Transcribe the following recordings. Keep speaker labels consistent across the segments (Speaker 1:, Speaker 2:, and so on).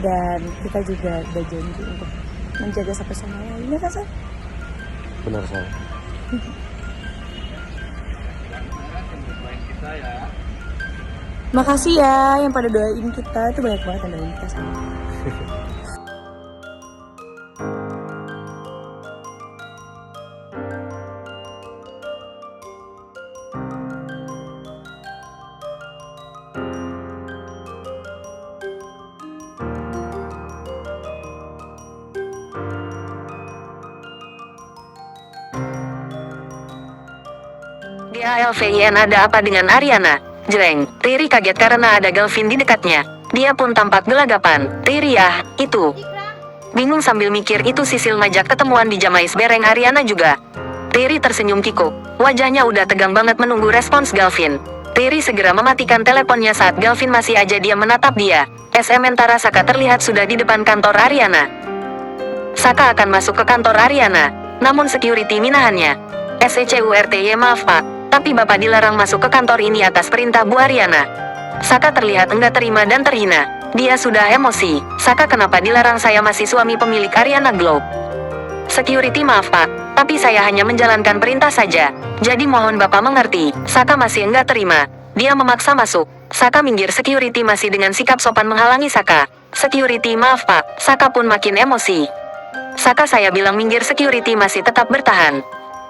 Speaker 1: dan kita juga berjanji untuk menjaga satu sama lain, ya kan Sal?
Speaker 2: Benar Sal.
Speaker 1: Makasih ya yang pada doain kita, itu banyak banget yang doain kita sama.
Speaker 3: GALVIN, ada apa dengan Ariana? Jreng, Riri kaget karena ada Galvin di dekatnya. Dia pun tampak gelagapan. Riri itu. Bingung sambil mikir itu Sisil ngajak ketemuan di Jamais bareng Ariana juga. Riri tersenyum kikuk. Wajahnya udah tegang banget menunggu respons Galvin. Riri segera mematikan teleponnya saat Galvin masih aja diam menatap dia. Sementara Saka terlihat sudah di depan kantor Ariana. Saka akan masuk ke kantor Ariana, namun security minahannya. SECURTY, maaf Pak, tapi Bapak dilarang masuk ke kantor ini atas perintah Bu Ariana. Saka terlihat enggak terima dan terhina. Dia sudah emosi. Saka, kenapa dilarang? Saya masih suami pemilik Ariana Globe. Security, maaf Pak, tapi saya hanya menjalankan perintah saja. Jadi mohon Bapak mengerti. Saka masih enggak terima. Dia memaksa masuk. Saka minggir. Security masih dengan sikap sopan menghalangi Saka. Security, maaf Pak. Saka pun makin emosi. Saka, saya bilang minggir. Security masih tetap bertahan.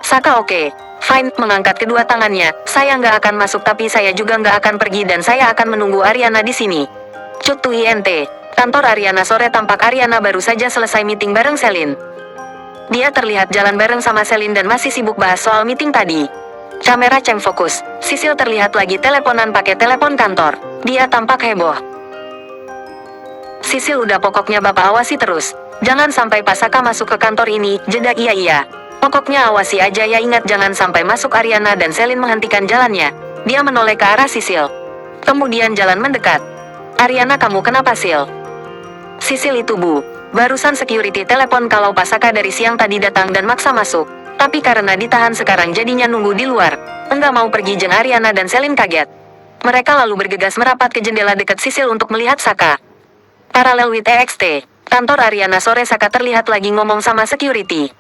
Speaker 3: Saka, oke, fine, mengangkat kedua tangannya. Saya nggak akan masuk, tapi saya juga nggak akan pergi dan saya akan menunggu Ariana di sini. Cut INT. Kantor Ariana sore. Tampak Ariana baru saja selesai meeting bareng Selin. Dia terlihat jalan bareng sama Selin dan masih sibuk bahas soal meeting tadi. Kamera ceng fokus. Sisil terlihat lagi teleponan pakai telepon kantor. Dia tampak heboh. Sisil, udah, pokoknya Bapak awasi terus. Jangan sampai pas Saka masuk ke kantor ini. Jeda. Iya. Pokoknya awasi aja ya, ingat jangan sampai masuk. Ariana dan Selin menghentikan jalannya. Dia menoleh ke arah Sisil. Kemudian jalan mendekat. Ariana, kamu kenapa Sil? Sisil, itu Bu. Barusan security telepon kalau Pak Saka dari siang tadi datang dan maksa masuk. Tapi karena ditahan sekarang jadinya nunggu di luar. Enggak mau pergi. Jeng Ariana dan Selin kaget. Mereka lalu bergegas merapat ke jendela dekat Sisil untuk melihat Saka. Paralel with EXT. Kantor Ariana sore. Saka terlihat lagi ngomong sama security.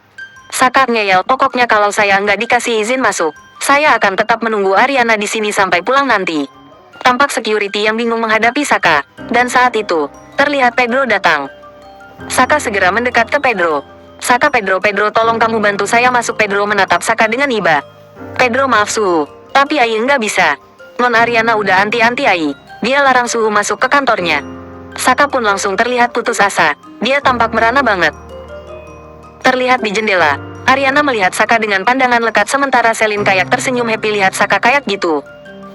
Speaker 3: Saka ngeyel, pokoknya kalau saya nggak dikasih izin masuk, saya akan tetap menunggu Ariana di sini sampai pulang nanti. Tampak security yang bingung menghadapi Saka. Dan saat itu, terlihat Pedro datang. Saka segera mendekat ke Pedro. Saka, Pedro, tolong kamu bantu saya masuk. Pedro menatap Saka dengan iba. Pedro, maaf Suhu, tapi Ai nggak bisa. Non Ariana udah anti-anti Ai. Dia larang Suhu masuk ke kantornya. Saka pun langsung terlihat putus asa. Dia tampak merana banget. Terlihat di jendela, Ariana melihat Saka dengan pandangan lekat sementara Selin kayak tersenyum happy lihat Saka kayak gitu.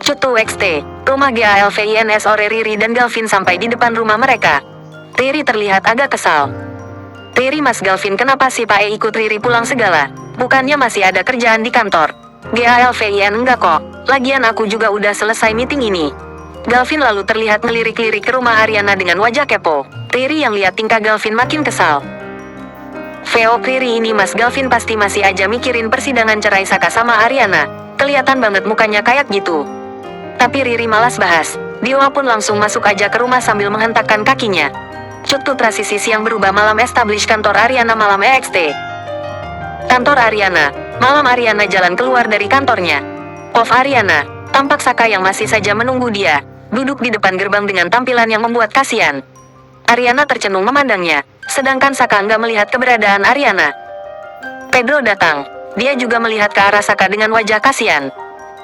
Speaker 3: Cutu XT, rumah GALVIN sore. Riri dan Galvin sampai di depan rumah mereka. Riri terlihat agak kesal. Riri, Mas Galvin, kenapa sih Pak ikut Riri pulang segala? Bukannya masih ada kerjaan di kantor? GALVIN, enggak kok, lagian aku juga udah selesai meeting ini. Galvin lalu terlihat ngelirik-lirik ke rumah Ariana dengan wajah kepo. Riri yang lihat tingkah Galvin makin kesal. VO Riri, ini Mas Galvin pasti masih aja mikirin persidangan cerai Saka sama Ariana. Kelihatan banget mukanya kayak gitu. Tapi Riri malas bahas. Dia pun langsung masuk aja ke rumah sambil menghentakkan kakinya. Cutu transisi yang berubah malam establish kantor Ariana malam EXT. Kantor Ariana. Malam Ariana jalan keluar dari kantornya. Off Ariana. Tampak Saka yang masih saja menunggu dia. Duduk di depan gerbang dengan tampilan yang membuat kasihan. Ariana tercenung memandangnya. Sedangkan Saka nggak melihat keberadaan Ariana. Pedro datang. Dia juga melihat ke arah Saka dengan wajah kasihan.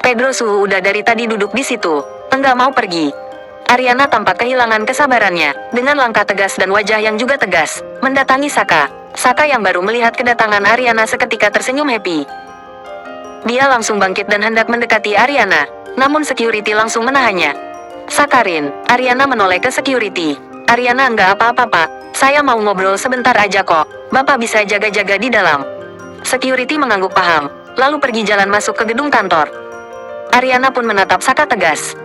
Speaker 3: Pedro, Suhu udah dari tadi duduk di situ. Enggak mau pergi. Ariana tampak kehilangan kesabarannya. Dengan langkah tegas dan wajah yang juga tegas, mendatangi Saka. Saka yang baru melihat kedatangan Ariana seketika tersenyum happy. Dia langsung bangkit dan hendak mendekati Ariana. Namun security langsung menahannya. Sakarin, Ariana menoleh ke security. Ariana, enggak apa-apa Pak. Saya mau ngobrol sebentar aja kok. Bapak bisa jaga-jaga di dalam. Security mengangguk paham, lalu pergi jalan masuk ke gedung kantor. Ariana pun menatap Saka tegas.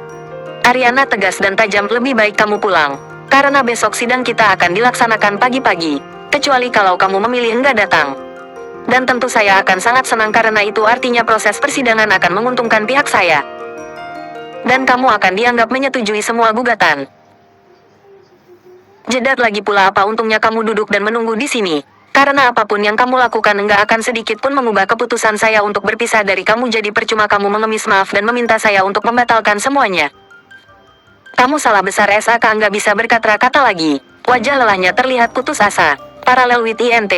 Speaker 3: Ariana tegas dan tajam, lebih baik kamu pulang. Karena besok sidang kita akan dilaksanakan pagi-pagi. Kecuali kalau kamu memilih enggak datang. Dan tentu saya akan sangat senang karena itu artinya proses persidangan akan menguntungkan pihak saya. Dan kamu akan dianggap menyetujui semua gugatan. Jedat lagi pula apa untungnya kamu duduk dan menunggu di sini? Karena apapun yang kamu lakukan enggak akan sedikit pun mengubah keputusan saya untuk berpisah dari kamu, jadi percuma kamu mengemis maaf dan meminta saya untuk membatalkan semuanya. Kamu salah besar. Saka enggak bisa berkata-kata lagi. Wajah lelahnya terlihat putus asa. Paralel with INT.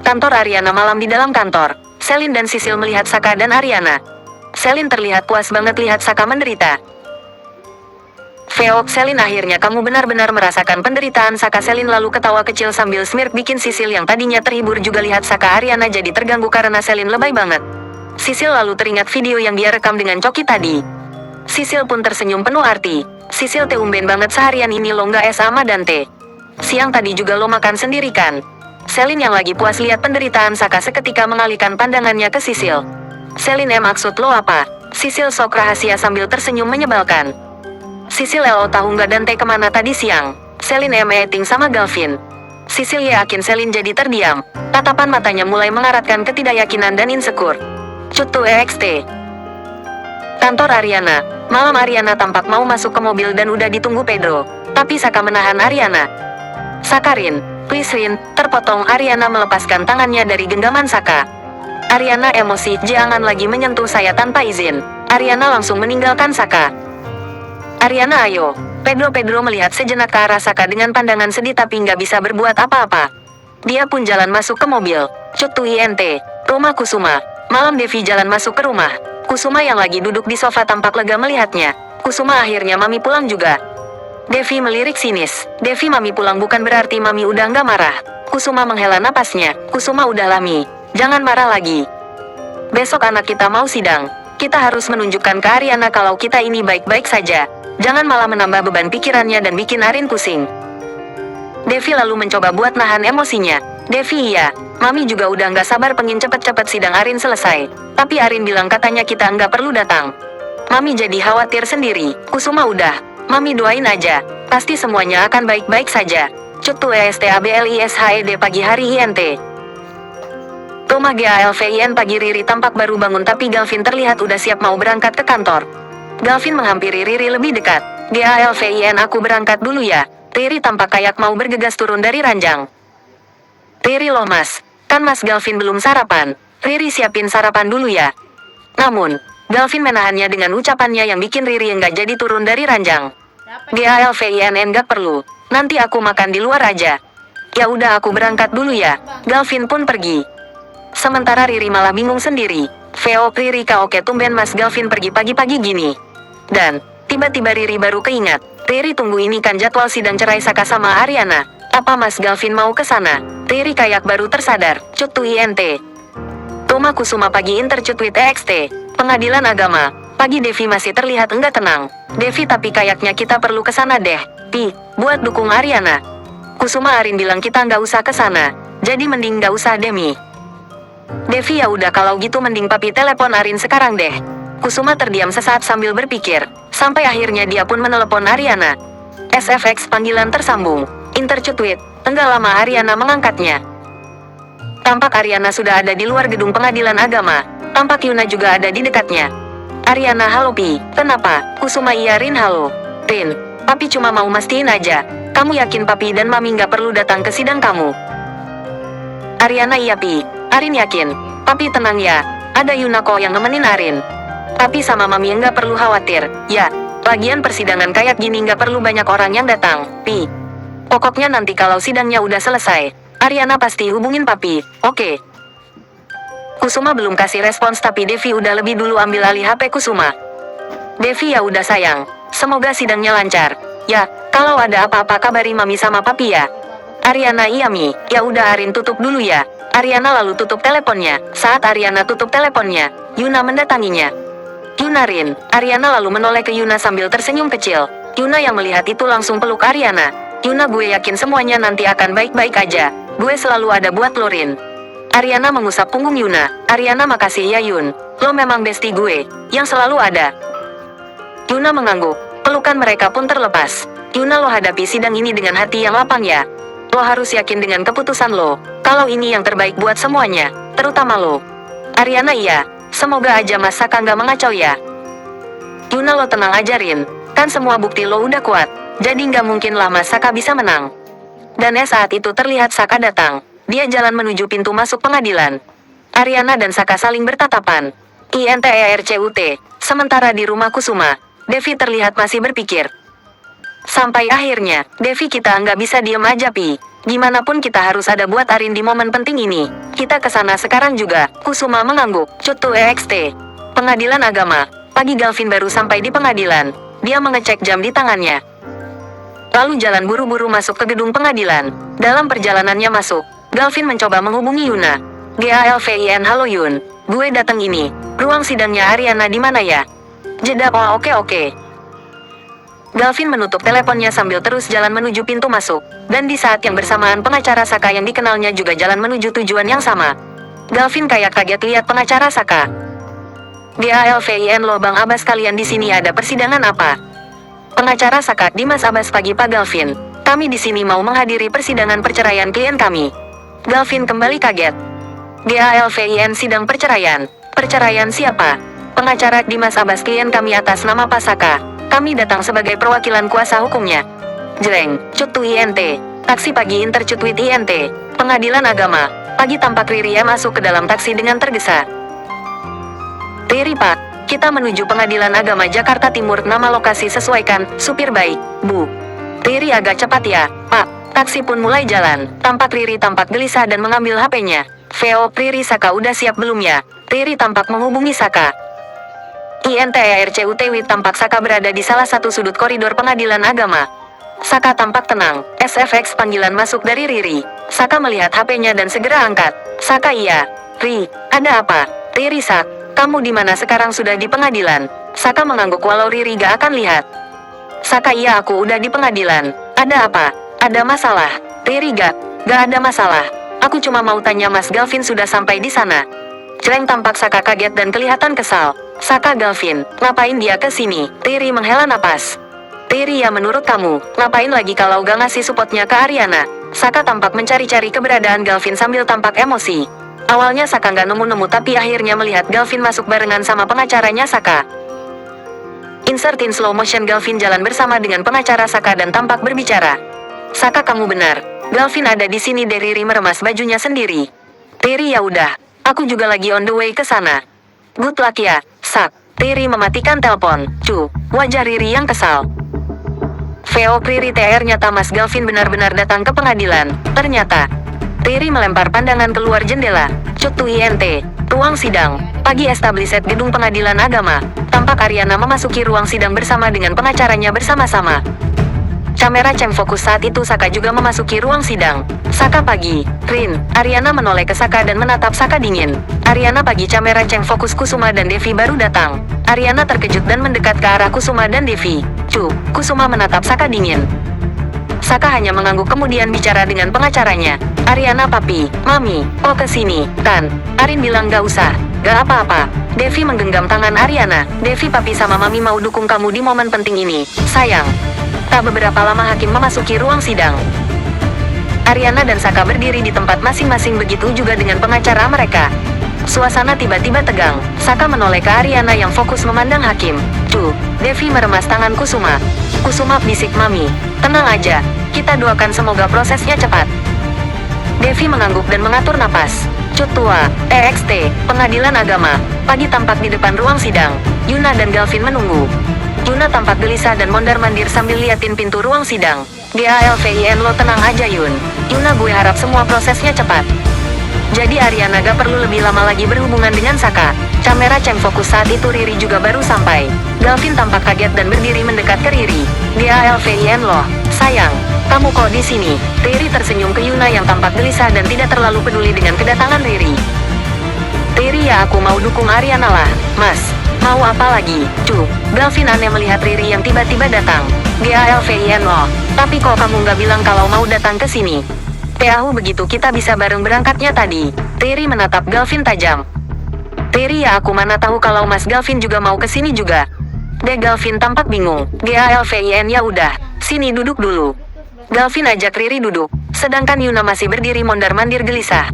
Speaker 3: Kantor Ariana malam di dalam kantor. Selin dan Sisil melihat Saka dan Ariana. Selin terlihat puas banget lihat Saka menderita. Veo, Selin, akhirnya kamu benar-benar merasakan penderitaan Saka. Selin lalu ketawa kecil sambil smirk bikin Sisil yang tadinya terhibur juga lihat Saka Ariana jadi terganggu karena Selin lebay banget. Sisil lalu teringat video yang dia rekam dengan Coki tadi. Sisil pun tersenyum penuh arti. Sisil, tumben banget seharian ini lo nggak es sama Dante. Siang tadi juga lo makan sendiri kan? Selin yang lagi puas lihat penderitaan Saka seketika mengalihkan pandangannya ke Sisil. Selin, maksud lo apa? Sisil sok rahasia sambil tersenyum menyebalkan. Sisil, lo tahu nggak Dante kemana tadi siang? Selin meeting sama Galvin. Sisil yakin. Selin jadi terdiam. Tatapan matanya mulai mengaratkan ketidakyakinan dan insecure. Cutu EXT. Kantor Ariana. Malam Ariana tampak mau masuk ke mobil dan udah ditunggu Pedro. Tapi Saka menahan Ariana. Sakarin, please Rin, terpotong. Ariana melepaskan tangannya dari genggaman Saka. Ariana emosi, jangan lagi menyentuh saya tanpa izin. Ariana langsung meninggalkan Saka. Ariana, ayo. Pedro melihat sejenak ke arah Saka dengan pandangan sedih tapi nggak bisa berbuat apa-apa. Dia pun jalan masuk ke mobil. Cutu INT. Rumah Kusuma. Malam Devi jalan masuk ke rumah. Kusuma yang lagi duduk di sofa tampak lega melihatnya. Kusuma, akhirnya Mami pulang juga. Devi melirik sinis. Devi, Mami pulang bukan berarti Mami udah nggak marah. Kusuma menghela napasnya. Kusuma, udahlah Mi. Jangan marah lagi. Besok anak kita mau sidang. Kita harus menunjukkan ke Ariana kalau kita ini baik-baik saja. Jangan malah menambah beban pikirannya dan bikin Arin pusing. Devi lalu mencoba buat nahan emosinya. Devi, iya. Mami juga udah nggak sabar pengen cepet-cepet sidang Arin selesai. Tapi Arin bilang katanya kita nggak perlu datang. Mami jadi khawatir sendiri. Kusuma, udah. Mami doain aja. Pasti semuanya akan baik-baik saja. Cutu ESTABLISHED pagi hari INT. Rumah GALVIN pagi. Riri tampak baru bangun tapi Galvin terlihat udah siap mau berangkat ke kantor. Galvin menghampiri Riri lebih dekat. GALVIN, aku berangkat dulu ya. Riri tampak kayak mau bergegas turun dari ranjang. Riri, loh Mas. Kan Mas Galvin belum sarapan. Riri, siapin sarapan dulu ya. Namun, Galvin menahannya dengan ucapannya yang bikin Riri enggak jadi turun dari ranjang. GALVIN, enggak perlu. Nanti aku makan di luar aja. Ya udah, aku berangkat dulu ya. Galvin pun pergi. Sementara Riri malah bingung sendiri. Veo, Riri, oke tumben Mas Galvin pergi pagi-pagi gini. Dan, tiba-tiba Riri baru keingat. Riri, tunggu, ini kan jadwal sidang cerai Saka sama Ariana. Apa Mas Galvin mau ke sana? Riri kayak baru tersadar. Cutu INT. Rumah Kusuma pagi Intercut with EXT. Pengadilan Agama. Pagi Devi masih terlihat enggak tenang. Devi, tapi kayaknya kita perlu ke sana deh. Pi, buat dukung Ariana. Kusuma, Arin bilang kita nggak usah ke sana. Jadi mending nggak usah deh Mi. Devi, ya udah kalau gitu mending papi telepon Arin sekarang deh. Kusuma terdiam sesaat sambil berpikir. Sampai akhirnya dia pun menelepon Ariana. SFX, panggilan tersambung. Intercut with. Enggak lama Ariana mengangkatnya. Tampak Ariana sudah ada di luar gedung pengadilan agama. Tampak Yuna juga ada di dekatnya. Ariana, halo Pi. Kenapa? Kusuma, iya Rin, halo. Rin, papi cuma mau mastiin aja. Kamu yakin papi dan mami nggak perlu datang ke sidang kamu? Ariana, iya Pi. Arin yakin. Papi tenang ya. Ada Yuna kok yang nemenin Arin. Papi sama mami nggak perlu khawatir. Ya, lagian persidangan kayak gini nggak perlu banyak orang yang datang. Pi. Pokoknya nanti kalau sidangnya udah selesai, Ariana pasti hubungin papi. Oke. Kusuma belum kasih respons tapi Devi udah lebih dulu ambil alih HP Kusuma. Devi, ya udah sayang. Semoga sidangnya lancar. Ya, kalau ada apa-apa kabari mami sama papi ya. Ariana, iya Mi. Ya udah Arin tutup dulu ya. Ariana lalu tutup teleponnya. Saat Ariana tutup teleponnya, Yuna mendatanginya. Yuna, Rin. Ariana lalu menoleh ke Yuna sambil tersenyum kecil. Yuna yang melihat itu langsung peluk Ariana. Yuna, gue yakin semuanya nanti akan baik-baik aja. Gue selalu ada buat lo, Rin. Ariana mengusap punggung Yuna. Ariana, makasih ya Yun. Lo memang bestie gue, yang selalu ada. Yuna mengangguk. Pelukan mereka pun terlepas. Yuna, lo hadapi sidang ini dengan hati yang lapang ya. Lo harus yakin dengan keputusan lo. Kalau ini yang terbaik buat semuanya, terutama lo. Ariana, iya. Semoga aja Mas Saka nggak mengacau ya. Yuna, lo tenang aja Rin. Kan semua bukti lo udah kuat. Jadi nggak mungkin lah Mas Saka bisa menang. Dan saat itu terlihat Saka datang. Dia jalan menuju pintu masuk pengadilan. Ariana dan Saka saling bertatapan. INTERCUT. Sementara di rumah Kusuma, Devi terlihat masih berpikir. Sampai akhirnya, Devi, kita nggak bisa diem aja, Pi. Gimana pun kita harus ada buat Arin di momen penting ini. Kita kesana sekarang juga. Kusuma mengangguk. Cutu EXT. Pengadilan agama. Pagi Galvin baru sampai di pengadilan. Dia mengecek jam di tangannya. Lalu jalan buru-buru masuk ke gedung pengadilan. Dalam perjalanannya masuk, Galvin mencoba menghubungi Yuna. GALVIN, halo Yun. Gue datang ini. Ruang sidangnya Ariana di mana ya? Jeda. Oh, oke. Galvin menutup teleponnya sambil terus jalan menuju pintu masuk. Dan di saat yang bersamaan pengacara Saka yang dikenalnya juga jalan menuju tujuan yang sama. Galvin kayak kaget lihat pengacara Saka. GALVIN, lo Bang Abbas, kalian di sini ada persidangan apa? Pengacara Saka, Dimas Abbas, pagi Pak Galvin. Kami di sini mau menghadiri persidangan perceraian klien kami. Galvin kembali kaget. GALVIN, sidang perceraian. Perceraian siapa? Pengacara, Dimas Abbas, klien kami atas nama Pak Saka. Kami datang sebagai perwakilan kuasa hukumnya. Jreng, Cutu INT. Taksi pagi Intercutwit INT. Pengadilan agama. Pagi tampak Riri masuk ke dalam taksi dengan tergesa. Riri, Pak. Kita menuju pengadilan agama Jakarta Timur. Nama lokasi sesuaikan, supir baik, Bu. Riri, agak cepat ya, Pak. Taksi pun mulai jalan. Tampak Riri tampak gelisah dan mengambil HP-nya. VO, Riri, Saka udah siap belum ya? Riri tampak menghubungi Saka. INTERCUTW, tampak Saka berada di salah satu sudut koridor pengadilan agama. Saka tampak tenang. SFX, panggilan masuk dari Riri. Saka melihat HP-nya dan segera angkat. Saka, iya. Ri, ada apa? Riri, Sak. Kamu di mana sekarang? Sudah di pengadilan. Saka mengangguk walau Riri gak akan lihat. Saka, iya, aku udah di pengadilan. Ada apa? Ada masalah? Riri, gak ada masalah. Aku cuma mau tanya Mas Galvin sudah sampai di sana. Jreng, tampak Saka kaget dan kelihatan kesal. Saka, Galvin, ngapain dia ke sini? Riri menghela napas. Riri, ya menurut kamu, ngapain lagi kalau gak ngasih supportnya ke Ariana? Saka tampak mencari-cari keberadaan Galvin sambil tampak emosi. Awalnya Saka nggak nemu-nemu tapi akhirnya melihat Galvin masuk barengan sama pengacaranya Saka. Insert in slow motion, Galvin jalan bersama dengan pengacara Saka dan tampak berbicara. Saka, kamu benar. Galvin ada di sini. Riri meremas bajunya sendiri. Riri, ya udah. Aku juga lagi on the way ke sana. Good luck ya, Sak. Riri mematikan telepon. Wajah Riri yang kesal. VO, Riri TR, nyata Mas Galvin benar-benar datang ke pengadilan. Ternyata Riri melempar pandangan keluar jendela. Cutu INT. Ruang sidang. Pagi establiset gedung pengadilan agama. Tampak Ariana memasuki ruang sidang bersama dengan pengacaranya bersama-sama. Kamera cam fokus saat itu Saka juga memasuki ruang sidang. Saka, pagi. Rin. Ariana menoleh ke Saka dan menatap Saka dingin. Ariana, pagi. Kamera cam fokus Kusuma dan Devi baru datang. Ariana terkejut dan mendekat ke arah Kusuma dan Devi. Kusuma menatap Saka dingin. Saka hanya mengangguk kemudian bicara dengan pengacaranya. Ariana, papi, mami, oh kesini, kan? Arin bilang gak usah, gak apa-apa. Devi menggenggam tangan Ariana. Devi, papi sama mami mau dukung kamu di momen penting ini, sayang. Tak beberapa lama hakim memasuki ruang sidang. Ariana dan Saka berdiri di tempat masing-masing, begitu juga dengan pengacara mereka. Suasana tiba-tiba tegang. Saka menoleh ke Ariana yang fokus memandang hakim. Devi meremas tangan Kusuma. Kusuma, bisik mami. Tenang aja, kita doakan semoga prosesnya cepat. Devi mengangguk dan mengatur napas. Tua, EXT, pengadilan agama. Pagi tampak di depan ruang sidang. Yuna dan Galvin menunggu. Yuna tampak gelisah dan mondar-mandir sambil liatin pintu ruang sidang. GALVIN, lo tenang aja Yun. Yuna, gue harap semua prosesnya cepat. Jadi Ariana gak perlu lebih lama lagi berhubungan dengan Saka. Kamera cam fokus saat itu Riri juga baru sampai. Galvin tampak kaget dan berdiri mendekat ke Riri. GALVIN, loh, sayang, kamu kok di sini? Riri tersenyum ke Yuna yang tampak gelisah dan tidak terlalu peduli dengan kedatangan Riri. Riri, ya aku mau dukung Ariana lah, Mas. Mau apa lagi? Galvin aneh melihat Riri yang tiba-tiba datang. GALVIN, loh, tapi kok kamu nggak bilang kalau mau datang ke sini? Peahu, begitu kita bisa bareng berangkatnya tadi. Riri menatap Galvin tajam. Riri, ya aku mana tahu kalau Mas Galvin juga mau kesini juga. Galvin tampak bingung. GALVIN, ya udah, sini duduk dulu. Galvin ajak Riri duduk, sedangkan Yuna masih berdiri mondar-mandir gelisah.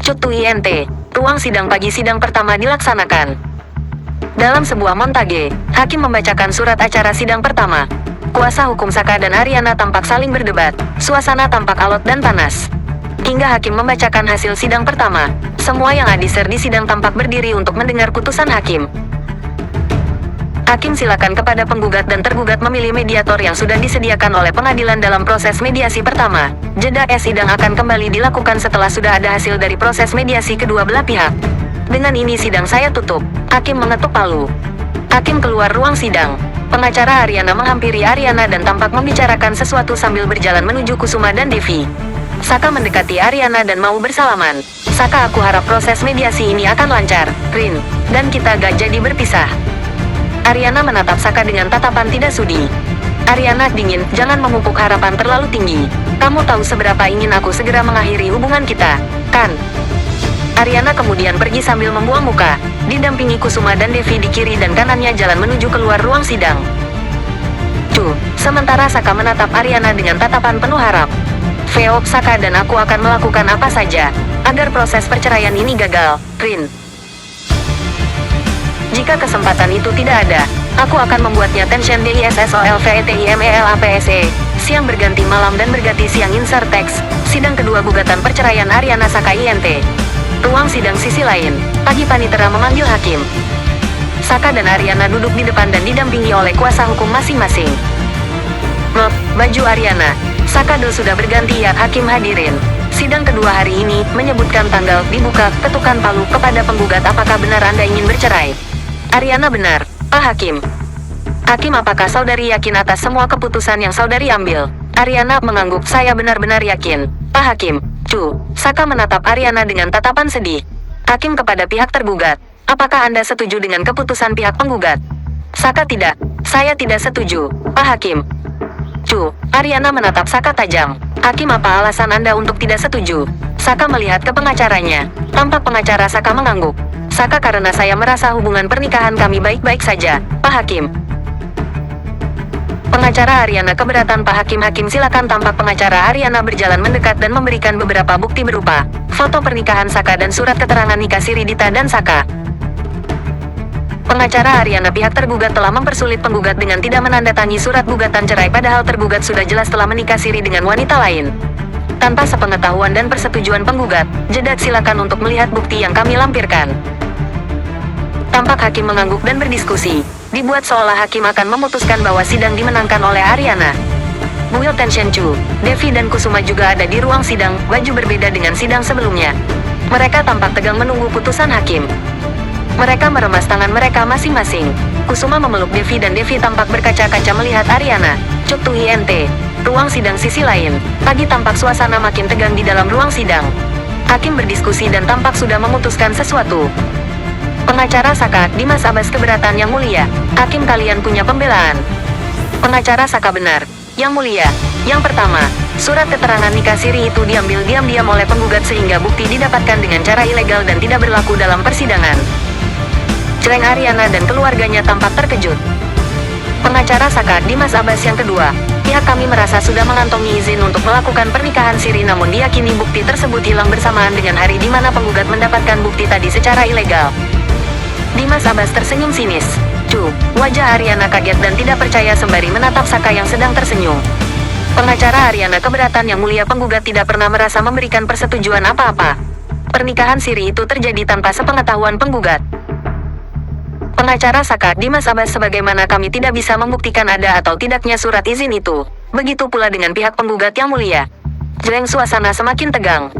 Speaker 3: Cutu INT. Ruang sidang pagi sidang pertama dilaksanakan. Dalam sebuah montage, hakim membacakan surat acara sidang pertama. Kuasa hukum Saka dan Ariana tampak saling berdebat. Suasana tampak alot dan panas. Hingga hakim membacakan hasil sidang pertama. Semua yang hadir di sidang tampak berdiri untuk mendengar putusan hakim. Hakim silakan kepada penggugat dan tergugat memilih mediator yang sudah disediakan oleh pengadilan dalam proses mediasi pertama. Jeda sidang akan kembali dilakukan setelah sudah ada hasil dari proses mediasi kedua belah pihak. Dengan ini sidang saya tutup. Hakim mengetuk palu. Hakim keluar ruang sidang. Pengacara Ariana menghampiri Ariana dan tampak membicarakan sesuatu sambil berjalan menuju Kusuma dan Devi. Saka mendekati Ariana dan mau bersalaman. Saka, aku harap proses mediasi ini akan lancar, Rin, dan kita gak jadi berpisah. Ariana menatap Saka dengan tatapan tidak sudi. Ariana, dingin, jangan memupuk harapan terlalu tinggi. Kamu tahu seberapa ingin aku segera mengakhiri hubungan kita, kan? Ariana kemudian pergi sambil membuang muka, didampingi Kusuma dan Devi di kiri dan kanannya jalan menuju keluar ruang sidang. Sementara Saka menatap Ariana dengan tatapan penuh harap. Veo, Saka dan aku akan melakukan apa saja agar proses perceraian ini gagal, Rin. Jika kesempatan itu tidak ada, aku akan membuatnya tension DISSOLVETIMELAPSE. Siang berganti malam dan berganti siang insert text. Sidang kedua gugatan perceraian Ariana Saka INT. Ruang sidang sisi lain. Pagi panitera memanggil hakim. Saka dan Ariana duduk di depan dan didampingi oleh kuasa hukum masing-masing. Baju Ariana. Saka sudah berganti ya, hakim hadirin. Sidang kedua hari ini menyebutkan tanggal dibuka ketukan palu kepada penggugat. Apakah benar Anda ingin bercerai? Ariana, benar, Pak Hakim. Hakim, apakah saudari yakin atas semua keputusan yang saudari ambil? Ariana mengangguk, saya benar-benar yakin, Pak Hakim. Saka menatap Ariana dengan tatapan sedih. Hakim kepada pihak tergugat. Apakah Anda setuju dengan keputusan pihak penggugat? Saka, tidak. Saya tidak setuju, Pak Hakim. Ariana menatap Saka tajam. Hakim, apa alasan Anda untuk tidak setuju? Saka melihat ke pengacaranya. Tampak pengacara Saka mengangguk. Saka, karena saya merasa hubungan pernikahan kami baik-baik saja, Pak Hakim. Pengacara Ariana keberatan, Pak Hakim. Hakim, silakan. Tampak pengacara Ariana berjalan mendekat dan memberikan beberapa bukti berupa foto pernikahan Saka dan surat keterangan nikah siri Dita dan Saka. Pengacara Ariana, pihak tergugat telah mempersulit penggugat dengan tidak menandatangani surat gugatan cerai padahal tergugat sudah jelas telah menikah siri dengan wanita lain. Tanpa sepengetahuan dan persetujuan penggugat, jeda, silakan untuk melihat bukti yang kami lampirkan. Tampak hakim mengangguk dan berdiskusi. Dibuat seolah hakim akan memutuskan bahwa sidang dimenangkan oleh Ariana. Buil Tension Chu, Devi dan Kusuma juga ada di ruang sidang, baju berbeda dengan sidang sebelumnya. Mereka tampak tegang menunggu putusan hakim. Mereka meremas tangan mereka masing-masing. Kusuma memeluk Devi dan Devi tampak berkaca-kaca melihat Ariana. Cuk INT. Ruang sidang sisi lain. Pagi tampak suasana makin tegang di dalam ruang sidang. Hakim berdiskusi dan tampak sudah memutuskan sesuatu. Pengacara Saka, Dimas Abbas, keberatan Yang Mulia. Hakim, kalian punya pembelaan? Pengacara Saka, benar, Yang Mulia. Yang pertama, surat keterangan nikah siri itu diambil diam-diam oleh penggugat sehingga bukti didapatkan dengan cara ilegal dan tidak berlaku dalam persidangan. Celeng Ariana dan keluarganya tampak terkejut. Pengacara Saka, Dimas Abbas. Yang kedua, pihak kami merasa sudah mengantongi izin untuk melakukan pernikahan siri namun diyakini bukti tersebut hilang bersamaan dengan hari di mana penggugat mendapatkan bukti tadi secara ilegal. Dimas Abbas tersenyum sinis. Wajah Ariana kaget dan tidak percaya sembari menatap Saka yang sedang tersenyum. Pengacara Ariana keberatan Yang Mulia, penggugat tidak pernah merasa memberikan persetujuan apa-apa. Pernikahan siri itu terjadi tanpa sepengetahuan penggugat. Pengacara Saka, Dimas Abbas, sebagaimana kami tidak bisa membuktikan ada atau tidaknya surat izin itu. Begitu pula dengan pihak penggugat Yang Mulia. Jeleng, suasana semakin tegang.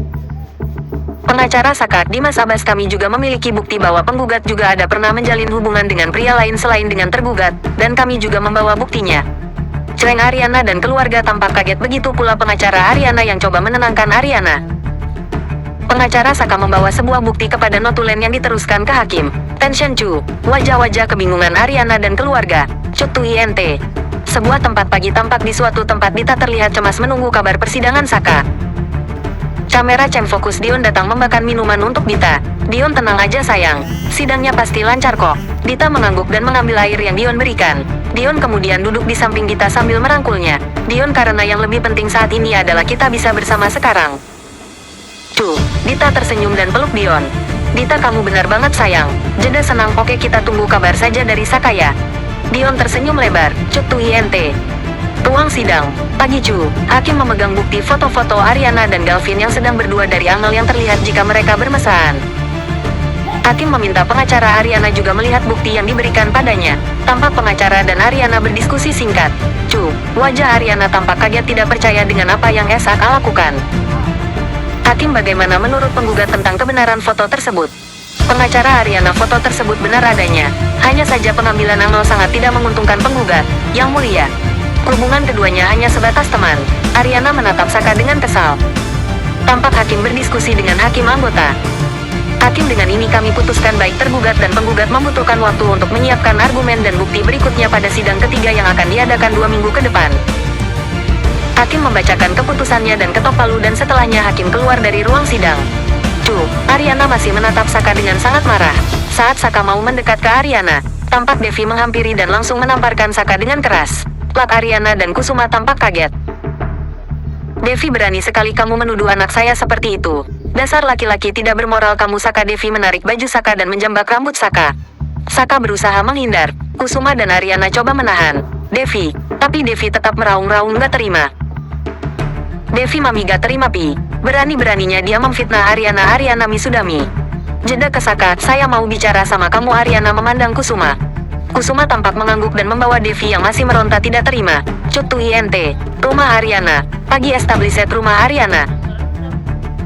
Speaker 3: Pengacara Saka, Dimas Abbas, kami juga memiliki bukti bahwa penggugat juga ada pernah menjalin hubungan dengan pria lain selain dengan tergugat, dan kami juga membawa buktinya. Celeng Ariana dan keluarga tampak kaget, begitu pula pengacara Ariana yang coba menenangkan Ariana. Pengacara Saka membawa sebuah bukti kepada notulen yang diteruskan ke hakim. Tension Chu, wajah-wajah kebingungan Ariana dan keluarga. Cuk INT. Sebuah tempat pagi tampak di suatu tempat. Dita terlihat cemas menunggu kabar persidangan Saka. Kamera cam fokus Dion datang membakan minuman untuk Dita. Dion, tenang aja sayang, sidangnya pasti lancar kok. Dita mengangguk dan mengambil air yang Dion berikan. Dion kemudian duduk di samping Dita sambil merangkulnya. Dion, karena yang lebih penting saat ini adalah kita bisa bersama sekarang. Dita tersenyum dan peluk Dion. Dita, kamu benar banget sayang. Jeda, senang, oke kita tunggu kabar saja dari Saka ya. Dion tersenyum lebar. Cuk INT. Ruang sidang. Pagi Cu. Hakim memegang bukti foto-foto Ariana dan Galvin yang sedang berdua dari angle yang terlihat jika mereka bermesraan. Hakim meminta pengacara Ariana juga melihat bukti yang diberikan padanya. Tampak pengacara dan Ariana berdiskusi singkat. Cu. Wajah Ariana tampak kaget tidak percaya dengan apa yang SAK lakukan. Hakim, bagaimana menurut penggugat tentang kebenaran foto tersebut? Pengacara Ariana, foto tersebut benar adanya. Hanya saja pengambilan angle sangat tidak menguntungkan penggugat. Yang mulia, hubungan keduanya hanya sebatas teman. Ariana menatap Saka dengan kesal. Tampak hakim berdiskusi dengan hakim anggota. Hakim, dengan ini kami putuskan baik tergugat dan penggugat membutuhkan waktu untuk menyiapkan argumen dan bukti berikutnya pada sidang ketiga yang akan diadakan 2 minggu ke depan. Hakim membacakan keputusannya dan ketok palu dan setelahnya hakim keluar dari ruang sidang. Cu. Ariana masih menatap Saka dengan sangat marah. Saat Saka mau mendekat ke Ariana, tampak Devi menghampiri dan langsung menamparkan Saka dengan keras. Plak Ariana dan Kusuma tampak kaget. Devi, berani sekali kamu menuduh anak saya seperti itu. Dasar laki-laki tidak bermoral kamu, Saka. Devi menarik baju Saka dan menjambak rambut Saka. Saka berusaha menghindar. Kusuma dan Ariana coba menahan Devi, tapi Devi tetap meraung-raung gak terima. Devi mami gak terima pi. Berani-beraninya dia memfitnah Ariana. Ariana Misudami. Jeda ke Saka, saya mau bicara sama kamu. Ariana memandang Kusuma. Kusuma tampak mengangguk dan membawa Devi yang masih meronta tidak terima. Cutu INT. Rumah Ariana. Pagi established rumah Ariana.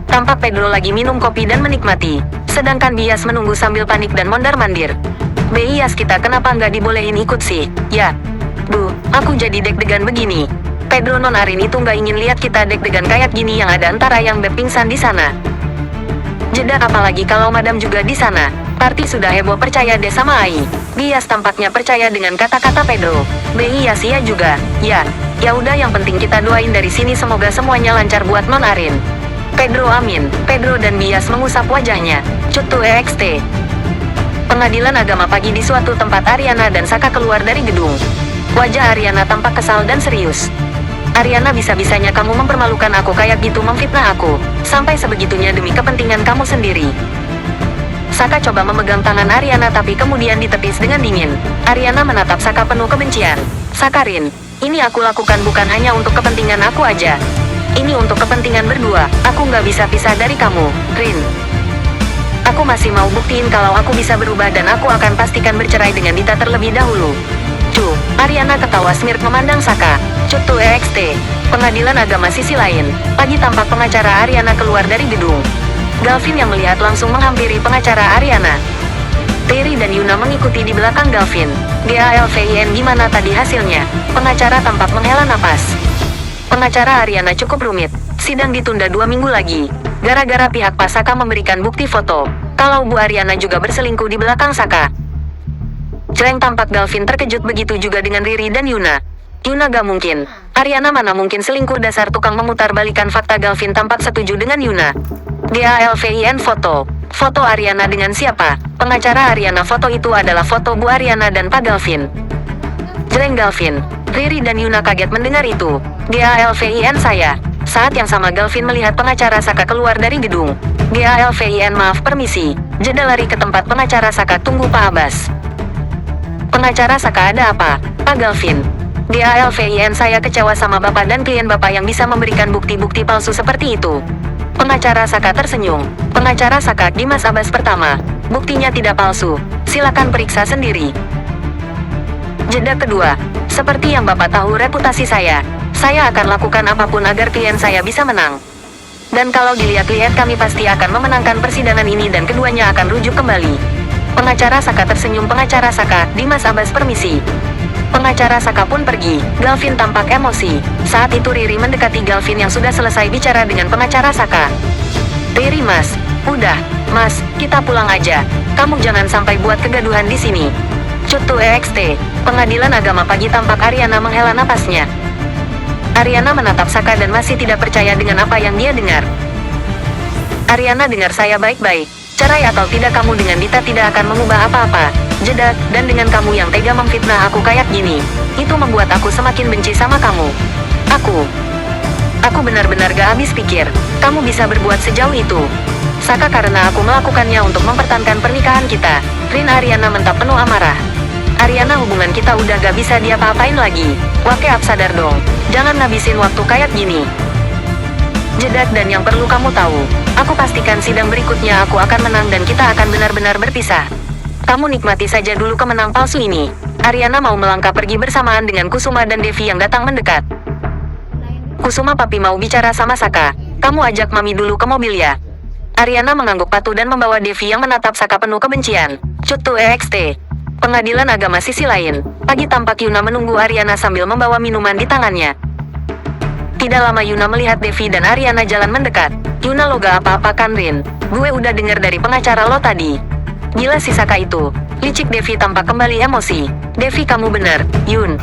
Speaker 3: Tampak Pedro lagi minum kopi dan menikmati. Sedangkan Bias menunggu sambil panik dan mondar-mandir. Bias, kita kenapa nggak dibolehin ikut sih? Ya. Bu, aku jadi deg-degan begini. Pedro, non Arin itu nggak ingin lihat kita deg-degan kayak gini, yang ada antara yang beb pingsan di sana. Jeda, apalagi kalau madam juga di sana. Party sudah heboh, percaya deh sama Ai. Bias tampaknya percaya dengan kata-kata Pedro. Bias iya juga. Ya udah, yang penting kita doain dari sini semoga semuanya lancar buat non Arin. Pedro amin. Pedro dan Bias mengusap wajahnya. Cutu EXT. Pengadilan agama pagi di suatu tempat. Ariana dan Saka keluar dari gedung. Wajah Ariana tampak kesal dan serius. Ariana, bisa-bisanya kamu mempermalukan aku kayak gitu, memfitnah aku. Sampai sebegitunya demi kepentingan kamu sendiri. Saka coba memegang tangan Ariana tapi kemudian ditepis dengan dingin. Ariana menatap Saka penuh kebencian. Saka, Rin, ini aku lakukan bukan hanya untuk kepentingan aku aja. Ini untuk kepentingan berdua. Aku nggak bisa pisah dari kamu, Rin. Aku masih mau buktiin kalau aku bisa berubah dan aku akan pastikan bercerai dengan Dita terlebih dahulu. Cu. Ariana ketawa smirk memandang Saka. Cutu EXT. Pengadilan agama sisi lain. Pagi tampak pengacara Ariana keluar dari gedung. Galvin yang melihat langsung menghampiri pengacara Ariana. Terry dan Yuna mengikuti di belakang Galvin. GALVIN, gimana tadi hasilnya? Pengacara tampak menghela napas. Pengacara Ariana, cukup rumit. Sidang ditunda 2 minggu lagi. Gara-gara pihak Pak Saka memberikan bukti foto kalau Bu Ariana juga berselingkuh di belakang Saka. Celeng, tampak Galvin terkejut, begitu juga dengan Riri dan Yuna. Yuna, gak mungkin. Ariana mana mungkin selingkuh, dasar tukang memutar balikan fakta. Galvin tampak setuju dengan Yuna. GALVIN, foto. Foto Ariana dengan siapa? Pengacara Ariana, foto itu adalah foto Bu Ariana dan Pak Galvin. Jeleng Galvin. Riri dan Yuna kaget mendengar itu. GALVIN, saya. Saat yang sama Galvin melihat pengacara Saka keluar dari gedung. GALVIN, maaf, permisi. Jeda lari ke tempat pengacara Saka. Tunggu Pak Abbas. Pengacara Saka, ada apa? Pak Galvin. GALVIN, saya kecewa sama Bapak dan klien Bapak yang bisa memberikan bukti-bukti palsu seperti itu. Pengacara Saka tersenyum. Pengacara Saka, Dimas Abbas pertama. Buktinya tidak palsu. Silakan periksa sendiri. Jeda kedua. Seperti yang Bapak tahu reputasi saya akan lakukan apapun agar klien saya bisa menang. Dan kalau dilihat-lihat kami pasti akan memenangkan persidangan ini dan keduanya akan rujuk kembali. Pengacara Saka tersenyum. Pengacara Saka, Dimas Abbas permisi. Pengacara Saka pun pergi. Galvin tampak emosi. Saat itu Riri mendekati Galvin yang sudah selesai bicara dengan pengacara Saka. Riri, Mas. Udah, Mas, kita pulang aja. Kamu jangan sampai buat kegaduhan di sini. Cutu EXT. Pengadilan agama pagi tampak Ariana menghela napasnya. Ariana menatap Saka dan masih tidak percaya dengan apa yang dia dengar. Ariana, dengar saya baik-baik. Cerai atau tidak kamu dengan Dita tidak akan mengubah apa-apa. Jeda, dan dengan kamu yang tega memfitnah aku kayak gini, itu membuat aku semakin benci sama kamu. Aku benar-benar gak habis pikir, kamu bisa berbuat sejauh itu. Saka, karena aku melakukannya untuk mempertahankan pernikahan kita. Rin. Ariana mentap penuh amarah. Ariana, hubungan kita udah gak bisa diapa-apain lagi. Wake up, sadar dong. Jangan ngabisin waktu kayak gini. Jedak, dan yang perlu kamu tahu, aku pastikan sidang berikutnya aku akan menang dan kita akan benar-benar berpisah. Kamu nikmati saja dulu kemenang palsu ini. Ariana mau melangkah pergi bersamaan dengan Kusuma dan Devi yang datang mendekat. Kusuma, papi mau bicara sama Saka. Kamu ajak mami dulu ke mobil ya. Ariana mengangguk patuh dan membawa Devi yang menatap Saka penuh kebencian. Cutu EXT. Pengadilan agama sisi lain. Pagi tampak Yuna menunggu Ariana sambil membawa minuman di tangannya. Tidak lama Yuna melihat Devi dan Ariana jalan mendekat. Yuna, lo gak apa-apa kan Rin? Gue udah dengar dari pengacara lo tadi. Gila si Saka itu. Licik Devi tampak kembali emosi. Devi, kamu bener, Yun.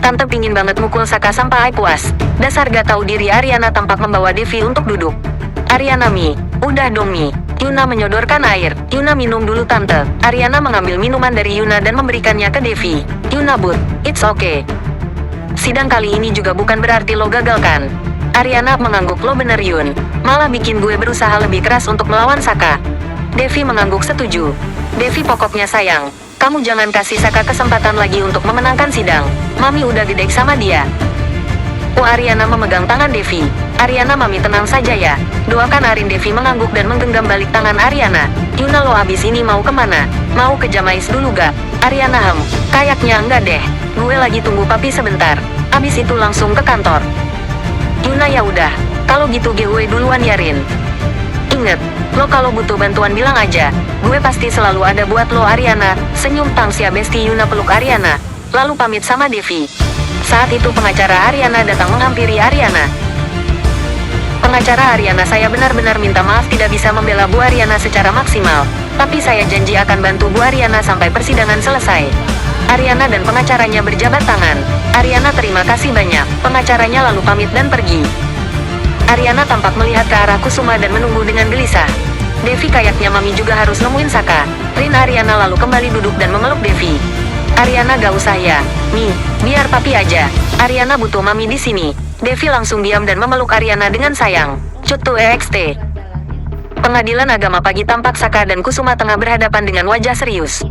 Speaker 3: Tante pingin banget mukul Saka sampai puas. Dasar gak tahu diri. Ariana tampak membawa Devi untuk duduk. Ariana, Mi. Udah dong, Mi. Yuna menyodorkan air. Yuna, minum dulu tante. Ariana mengambil minuman dari Yuna dan memberikannya ke Devi. Yuna, but, it's okay. Sidang kali ini juga bukan berarti lo gagal kan? Ariana mengangguk. Lo bener Yun. Malah bikin gue berusaha lebih keras untuk melawan Saka. Devi mengangguk setuju. Devi, pokoknya sayang, kamu jangan kasih Saka kesempatan lagi untuk memenangkan sidang. Mami udah gede sama dia. Ariana memegang tangan Devi. Ariana, mami tenang saja ya. Doakan Arin. Devi mengangguk dan menggenggam balik tangan Ariana. Yuna, lo abis ini mau kemana? Mau ke Jamais dulu gak? Ariana, kayaknya enggak deh. Gue lagi tunggu papi sebentar. Abis itu langsung ke kantor. Yuna, ya udah. Kalau gitu gue duluan ya Rin. Ingat, lo kalau butuh bantuan bilang aja. Gue pasti selalu ada buat lo. Ariana senyum. Thanks ya besti. Yuna peluk Ariana, lalu pamit sama Devi. Saat itu pengacara Ariana datang menghampiri Ariana. Pengacara Ariana, saya benar-benar minta maaf tidak bisa membela Bu Ariana secara maksimal. Tapi saya janji akan bantu Bu Ariana sampai persidangan selesai. Ariana dan pengacaranya berjabat tangan. Ariana, terima kasih banyak. Pengacaranya lalu pamit dan pergi. Ariana tampak melihat ke arah Kusuma dan menunggu dengan gelisah. Devi, kayaknya mami juga harus nemuin Saka. Rin. Ariana lalu kembali duduk dan memeluk Devi. Ariana, gak usah ya, Mi. Biar papi aja. Ariana butuh mami di sini. Devi langsung diam dan memeluk Ariana dengan sayang. Cutu EXT. Pengadilan agama pagi tampak Saka dan Kusuma tengah berhadapan dengan wajah serius.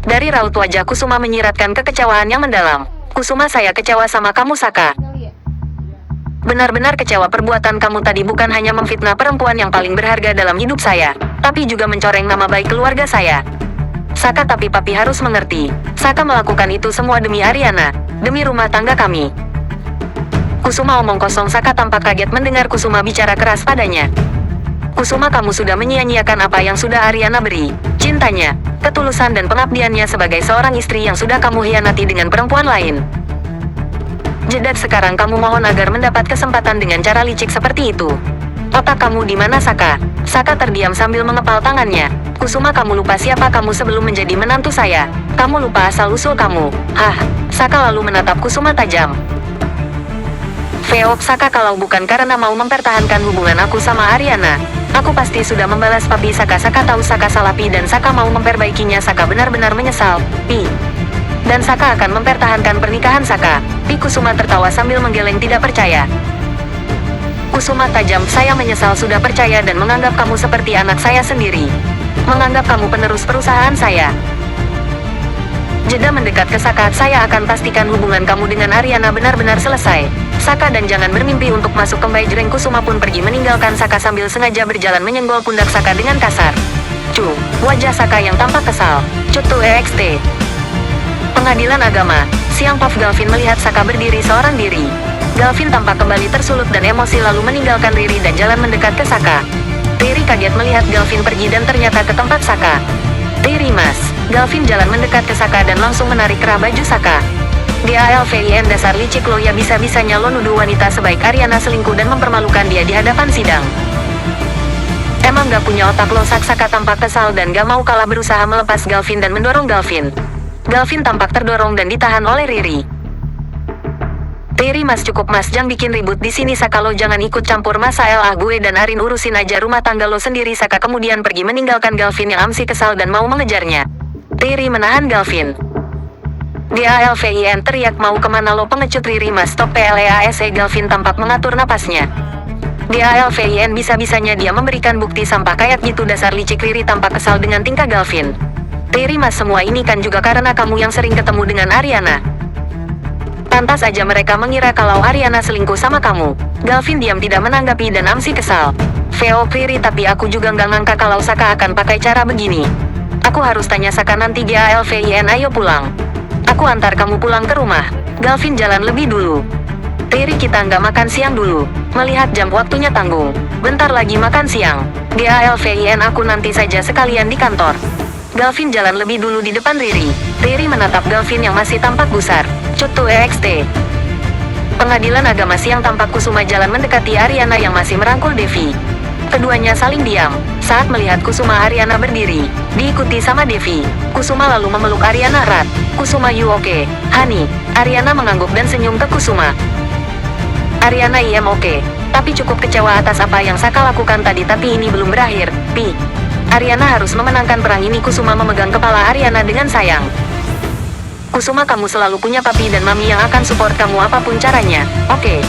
Speaker 3: Dari raut wajah Kusuma menyiratkan kekecewaan yang mendalam. Kusuma, saya kecewa sama kamu Saka. Benar-benar kecewa. Perbuatan kamu tadi bukan hanya memfitnah perempuan yang paling berharga dalam hidup saya, tapi juga mencoreng nama baik keluarga saya. Saka, tapi papi harus mengerti. Saka melakukan itu semua demi Ariana, demi rumah tangga kami. Kusuma omong kosong. Saka tampak kaget mendengar Kusuma bicara keras padanya. Kusuma, kamu sudah menyia-nyiakan apa yang sudah Ariana beri. Cintanya, ketulusan dan pengabdiannya sebagai seorang istri yang sudah kamu hianati dengan perempuan lain. Jedak, sekarang kamu mohon agar mendapat kesempatan dengan cara licik seperti itu. Otak kamu di mana Saka? Saka terdiam sambil mengepal tangannya. Kusuma, kamu lupa siapa kamu sebelum menjadi menantu saya. Kamu lupa asal usul kamu. Hah? Saka lalu menatap Kusuma tajam. Feop, Saka, kalau bukan karena mau mempertahankan hubungan aku sama Ariana, aku pasti sudah membalas papi Saka. Saka tahu Saka salah Pi dan Saka mau memperbaikinya. Saka benar-benar menyesal, Pi. Dan Saka akan mempertahankan pernikahan Saka. Pi. Kusuma tertawa sambil menggeleng tidak percaya. Kusuma tajam. Saya menyesal sudah percaya dan menganggap kamu seperti anak saya sendiri. Menganggap kamu penerus perusahaan saya. Jeda mendekat ke Saka. Saya akan pastikan hubungan kamu dengan Ariana benar-benar selesai, Saka, dan jangan bermimpi untuk masuk kembali. Jreng. Kusuma pun pergi meninggalkan Saka sambil sengaja berjalan menyenggol pundak Saka dengan kasar. Wajah Saka yang tampak kesal. Cutu EXT. Pengadilan agama. Siang Puff. Galvin melihat Saka berdiri seorang diri. Galvin tampak kembali tersulut dan emosi lalu meninggalkan Riri dan jalan mendekat ke Saka. Riri kaget melihat Galvin pergi dan ternyata ke tempat Saka. Riri, mas. Galvin jalan mendekat ke Saka dan langsung menarik kerah baju Saka. DALVIN, dasar licik lo ya, bisa-bisanya lo nuduh wanita sebaik Ariana selingkuh dan mempermalukan dia di hadapan sidang. Emang gak punya otak lo? Saka tampak kesal dan gak mau kalah, berusaha melepas Galvin dan mendorong Galvin. Galvin tampak terdorong dan ditahan oleh Riri. Riri, mas, cukup mas, jangan bikin ribut di sini Saka, lo jangan ikut campur masalah gue dan Arin, urusin aja rumah tangga lo sendiri. Saka kemudian pergi meninggalkan Galvin yang amsi kesal dan mau mengejarnya. Riri menahan Galvin. DALVIN, teriak, mau kemana lo? Pengecut. Riri, mas, stop PLEASE. Galvin tampak mengatur napasnya. DALVIN, bisa-bisanya dia memberikan bukti sampah kayak gitu, dasar licik. Riri tampak kesal dengan tingkah Galvin. Riri mas, semua ini kan juga karena kamu yang sering ketemu dengan Ariana. Pantas aja mereka mengira kalau Ariana selingkuh sama kamu. Galvin diam tidak menanggapi dan Amsi kesal. Veo Riri, tapi aku juga nggak ngangka kalau Saka akan pakai cara begini. Aku harus tanya Saka nanti. Galvin, ayo pulang. Aku antar kamu pulang ke rumah. Galvin jalan lebih dulu. Riri, kita nggak makan siang dulu. Melihat jam waktunya tanggung. Bentar lagi makan siang. Galvin, aku nanti saja sekalian di kantor. Galvin jalan lebih dulu di depan Riri. Riri menatap Galvin yang masih tampak gusar. Cutu EXT. Pengadilan agama siang tampak Kusuma jalan mendekati Ariana yang masih merangkul Devi. Keduanya saling diam saat melihat Kusuma Ariana berdiri, diikuti sama Devi. Kusuma lalu memeluk Ariana erat. Kusuma, you oke, honey? Ariana mengangguk dan senyum ke Kusuma. Ariana, I'm oke, tapi cukup kecewa atas apa yang Saka lakukan tadi, tapi ini belum berakhir, Pi. Ariana harus memenangkan perang ini. Kusuma memegang kepala Ariana dengan sayang. Kusuma, kamu selalu punya papi dan mami yang akan support kamu apapun caranya, oke?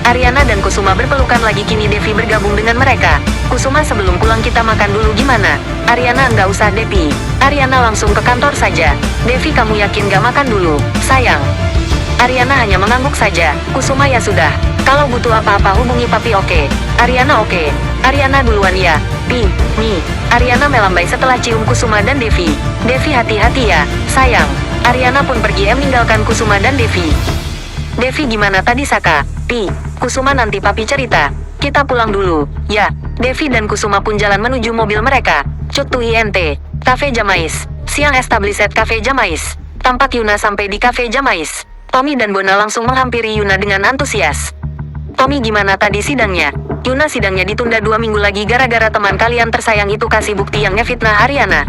Speaker 3: Ariana dan Kusuma berpelukan lagi. Kini Devi bergabung dengan mereka. Kusuma, sebelum pulang kita makan dulu gimana? Ariana, nggak usah Devi. Ariana langsung ke kantor saja. Devi, kamu yakin gak makan dulu, sayang? Ariana hanya mengangguk saja. Kusuma, ya sudah. Kalau butuh apa-apa hubungi papi, oke? Ariana, oke. Ariana duluan ya, Pi, Mi. Ariana melambai setelah cium Kusuma dan Devi. Devi, hati-hati ya, sayang. Ariana pun pergi meninggalkan Kusuma dan Devi. Devi, gimana tadi Saka? Pi, Kusuma, nanti papi cerita. Kita pulang dulu, ya. Devi dan Kusuma pun jalan menuju mobil mereka. Cutu INT, Cafe Jamais. Siang Established Cafe Jamais. Tampak Yuna sampai di Cafe Jamais. Tommy dan Bona langsung menghampiri Yuna dengan antusias. Tommy, gimana tadi sidangnya? Yuna, sidangnya ditunda 2 minggu lagi gara-gara teman kalian tersayang itu kasih bukti yang ngefitnah Ariana.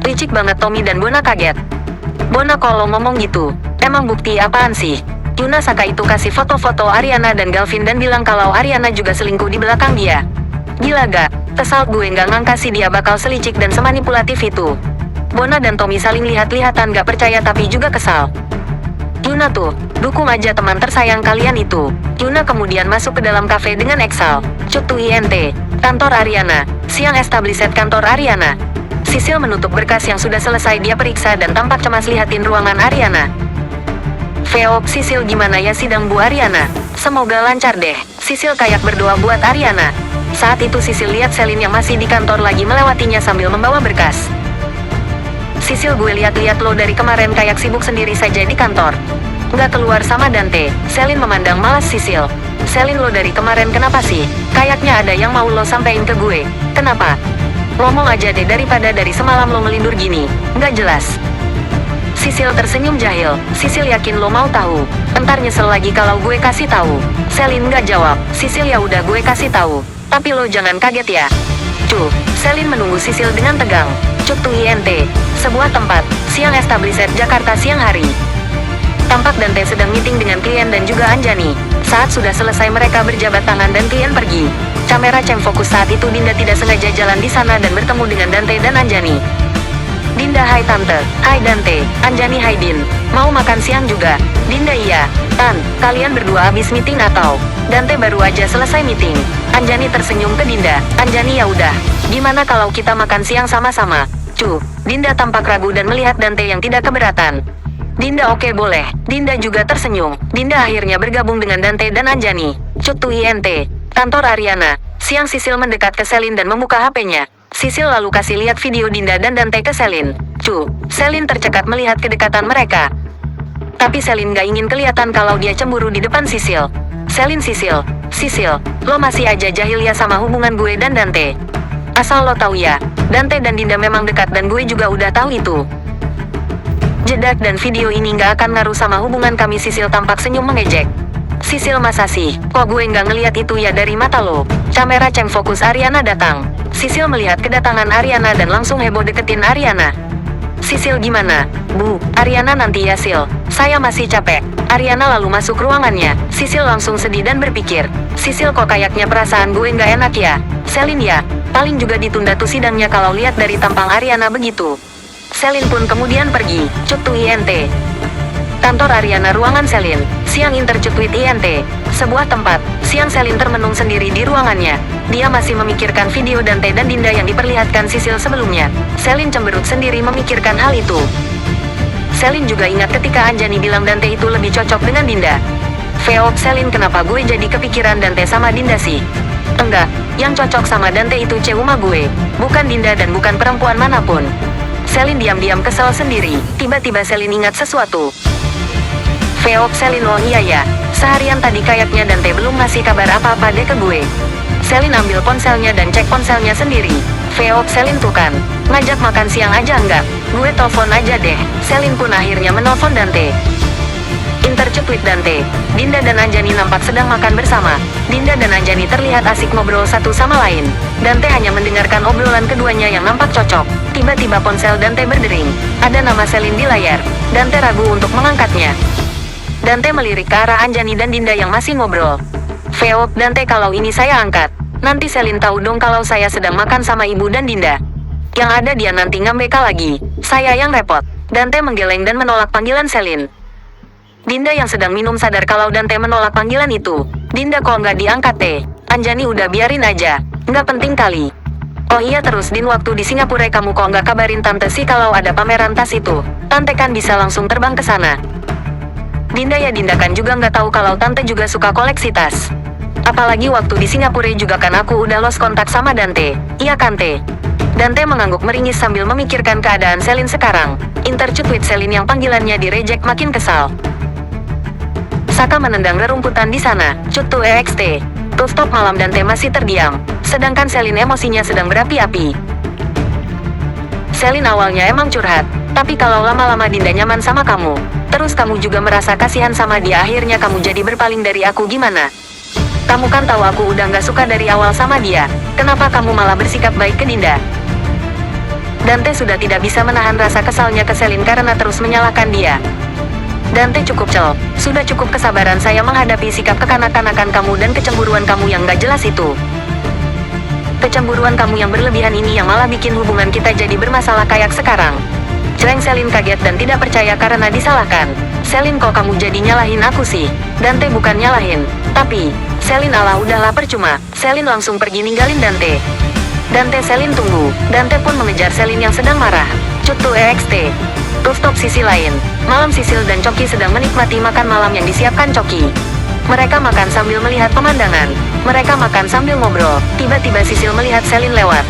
Speaker 3: Licik banget. Tommy dan Bona kaget. Bona, kalau ngomong gitu, emang bukti apaan sih? Yuna, Saka itu kasih foto-foto Ariana dan Galvin dan bilang kalau Ariana juga selingkuh di belakang dia. Gila gak? Kesal gue, nggak ngangka sih dia bakal selicik dan semanipulatif itu. Bona dan Tommy saling lihat-lihatan gak percaya tapi juga kesal. Yuna tuh, dukung aja teman tersayang kalian itu. Yuna kemudian masuk ke dalam kafe dengan Exal. Cutu INT, kantor Ariana. Siang Established kantor Ariana. Sisil menutup berkas yang sudah selesai dia periksa dan tampak cemas lihatin ruangan Ariana. Veo, Sisil, gimana ya sidang Bu Ariana? Semoga lancar deh. Sisil kayak berdoa buat Ariana. Saat itu Sisil lihat Selin yang masih di kantor lagi melewatinya sambil membawa berkas. Sisil, gue lihat-lihat lo dari kemarin kayak sibuk sendiri saja di kantor. Nggak keluar sama Dante. Selin memandang malas Sisil. Selin, lo dari kemarin kenapa sih? Kayaknya ada yang mau lo sampein ke gue. Kenapa? Ngomong aja deh daripada dari semalam lo melindur gini. Nggak jelas. Sisil tersenyum jahil. Sisil, yakin lo mau tahu? Entar nyesel lagi kalau gue kasih tahu. Selin nggak jawab. Sisil, ya udah gue kasih tahu. Tapi lo jangan kaget ya. Cu. Selin menunggu Sisil dengan tegang. Cutu INT, sebuah tempat. Siang Established Jakarta siang hari. Tampak Dante sedang meeting dengan klien dan juga Anjani. Saat sudah selesai mereka berjabat tangan dan klien pergi. Kamera cam fokus saat itu Dinda tidak sengaja jalan di sana dan bertemu dengan Dante dan Anjani. Dinda, hai Tante. Hai Dante. Anjani, hai Din. Mau makan siang juga? Dinda, iya. Tan, kalian berdua habis meeting atau? Dante baru aja selesai meeting. Anjani tersenyum ke Dinda. Anjani, ya udah. Gimana kalau kita makan siang sama-sama? Cu. Dinda tampak ragu dan melihat Dante yang tidak keberatan. Dinda, oke boleh. Dinda juga tersenyum. Dinda akhirnya bergabung dengan Dante dan Anjani. Cutu INT, kantor Ariana. Siang Sisil mendekat ke Selin dan membuka HP-nya. Sisil lalu kasih lihat video Dinda dan Dante ke Selin. Cu. Selin tercekat melihat kedekatan mereka. Tapi Selin gak ingin kelihatan kalau dia cemburu di depan Sisil. Selin, Sisil, lo masih aja jahil ya sama hubungan gue dan Dante. Asal lo tahu ya, Dante dan Dinda memang dekat dan gue juga udah tahu itu. Jedak, dan video ini nggak akan ngaruh sama hubungan kami. Sisil tampak senyum mengejek. Sisil, masa sih? Kok gue nggak ngeliat itu ya dari mata lo? Kamera cam fokus Ariana datang. Sisil melihat kedatangan Ariana dan langsung heboh deketin Ariana. Sisil, gimana? Bu, Ariana nanti ya Sil. Saya masih capek. Ariana lalu masuk ruangannya. Sisil langsung sedih dan berpikir. Sisil, kok kayaknya perasaan gue nggak enak ya? Selin ya, paling juga ditunda tuh sidangnya kalau lihat dari tampang Ariana begitu. Selin pun kemudian pergi. Cutu INT. Kantor Ariana, ruangan Selin. Siang Intercut with INT. Sebuah tempat. Siang Selin termenung sendiri di ruangannya. Dia masih memikirkan video Dante dan Dinda yang diperlihatkan Sisil sebelumnya. Selin cemberut sendiri memikirkan hal itu. Selin juga ingat ketika Anjani bilang Dante itu lebih cocok dengan Dinda. Feop, Selin, kenapa gue jadi kepikiran Dante sama Dinda sih? Enggak, yang cocok sama Dante itu Ceuma gue, bukan Dinda dan bukan perempuan manapun. Selin diam-diam kesal sendiri. Tiba-tiba Selin ingat sesuatu. Feop, Selin, oh iya ya, seharian tadi kayaknya Dante belum ngasih kabar apa-apa deh ke gue. Selin ambil ponselnya dan cek ponselnya sendiri. Feop, Selin tuh kan, ngajak makan siang aja enggak? Gue telepon aja deh. Selin pun akhirnya menelpon Dante. Intercut with Dante. Dinda dan Anjani nampak sedang makan bersama. Dinda dan Anjani terlihat asik ngobrol satu sama lain. Dante hanya mendengarkan obrolan keduanya yang nampak cocok. Tiba-tiba ponsel Dante berdering. Ada nama Selin di layar. Dante ragu untuk mengangkatnya. Dante melirik ke arah Anjani dan Dinda yang masih ngobrol. Feop, Dante, kalau ini saya angkat, nanti Selin tahu dong kalau saya sedang makan sama ibu dan Dinda. Yang ada dia nanti ngambeka lagi. Saya yang repot. Dante menggeleng dan menolak panggilan Selin. Dinda yang sedang minum sadar kalau Dante menolak panggilan itu. Dinda, kok nggak diangkat deh? Anjani, udah biarin aja. Nggak penting kali. Oh iya, terus Din, waktu di Singapura kamu kok nggak kabarin Tante sih kalau ada pameran tas itu? Tante kan bisa langsung terbang ke sana. Dinda, ya Dinda kan juga nggak tahu kalau Tante juga suka koleksi tas. Apalagi waktu di Singapura juga kan aku udah lost kontak sama Dante. Iya kan Te? Dante mengangguk meringis sambil memikirkan keadaan Selin sekarang. Intercut with Selin yang panggilannya direject makin kesal. Saka menendang rerumputan di sana. Cut to EXT. Rooftop malam Dante masih terdiam. Sedangkan Selin emosinya sedang berapi-api. Selin awalnya emang curhat. Tapi kalau lama-lama Dinda nyaman sama kamu, terus kamu juga merasa kasihan sama dia, akhirnya kamu jadi berpaling dari aku, gimana? Kamu kan tahu aku udah nggak suka dari awal sama dia. Kenapa kamu malah bersikap baik ke Dinda? Dante sudah tidak bisa menahan rasa kesalnya ke Selin karena terus menyalahkan dia. Dante, cukup Cel. Sudah cukup kesabaran saya menghadapi sikap kekanak-kanakan kamu dan kecemburuan kamu yang gak jelas itu. Kecemburuan kamu yang berlebihan ini yang malah bikin hubungan kita jadi bermasalah kayak sekarang. Celeng. Selin kaget dan tidak percaya karena disalahkan. Selin, kok kamu jadi nyalahin aku sih? Dante, bukan nyalahin. Tapi, Selin, ala udahlah percuma. Selin langsung pergi ninggalin Dante. Dante, Selin tunggu. Dante pun mengejar Selin yang sedang marah. Cut to EXT. Rooftop sisi lain. Malam Sisil dan Coki sedang menikmati makan malam yang disiapkan Coki. Mereka makan sambil melihat pemandangan. Mereka makan sambil ngobrol. Tiba-tiba Sisil melihat Selin lewat.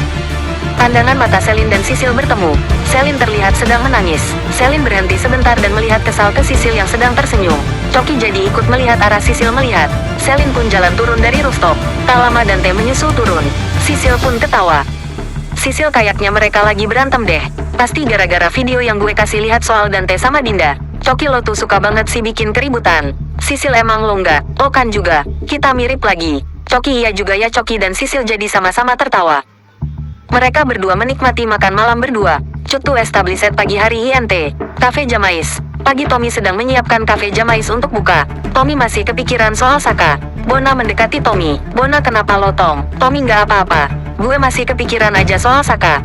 Speaker 3: Pandangan mata Selin dan Sisil bertemu. Selin terlihat sedang menangis. Selin berhenti sebentar dan melihat kesal ke Sisil yang sedang tersenyum. Coki jadi ikut melihat arah Sisil melihat. Selin pun jalan turun dari rooftop. Tak lama Dante menyusul turun. Sisil pun ketawa. Sisil, kayaknya mereka lagi berantem deh. Pasti gara-gara video yang gue kasih lihat soal Dante sama Dinda. Coki, lo tuh suka banget sih bikin keributan. Sisil, emang lo nggak? Lo kan juga. Kita mirip lagi. Coki, iya juga ya. Coki dan Sisil jadi sama-sama tertawa. Mereka berdua menikmati makan malam berdua. Cut to Established pagi hari INT. Cafe Jamais. Pagi Tommy sedang menyiapkan Cafe Jamais untuk buka. Tommy masih kepikiran soal Saka. Bona mendekati Tommy. Bona, kenapa lo Tom? Tommy, nggak apa-apa. Gue masih kepikiran aja soal Saka.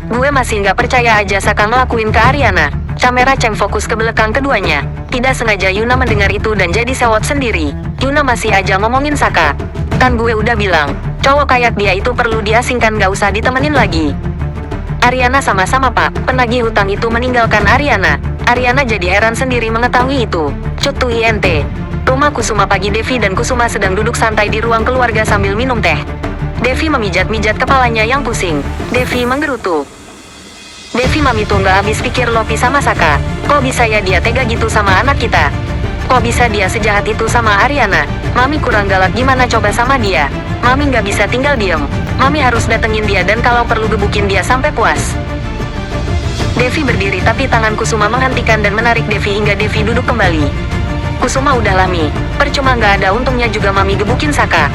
Speaker 3: Gue masih nggak percaya aja Saka ngelakuin ke Ariana. Kamera ceng fokus ke belakang keduanya. Tidak sengaja Yuna mendengar itu dan jadi sewot sendiri. Yuna masih aja ngomongin Saka. Kan gue udah bilang, cowok kayak dia itu perlu diasingkan, gak usah ditemenin lagi. Ariana, sama-sama Pak. Penagih hutang itu meninggalkan Ariana. Ariana jadi heran sendiri mengetahui itu. Cut to INT. Rumah Kusuma pagi. Devi dan Kusuma sedang duduk santai di ruang keluarga sambil minum teh. Devi memijat-mijat kepalanya yang pusing. Devi menggerutu. Devi, mami tuh nggak habis pikir Lopi sama Saka. Kok bisa ya dia tega gitu sama anak kita? Kok bisa dia sejahat itu sama Ariana? Mami kurang galak gimana coba sama dia? Mami nggak bisa tinggal diem. Mami harus datengin dia dan kalau perlu gebukin dia sampai puas. Devi berdiri tapi tangan Kusuma menghentikan dan menarik Devi hingga Devi duduk kembali. Kusuma, udahlah Mi. Percuma, nggak ada untungnya juga Mami gebukin Saka.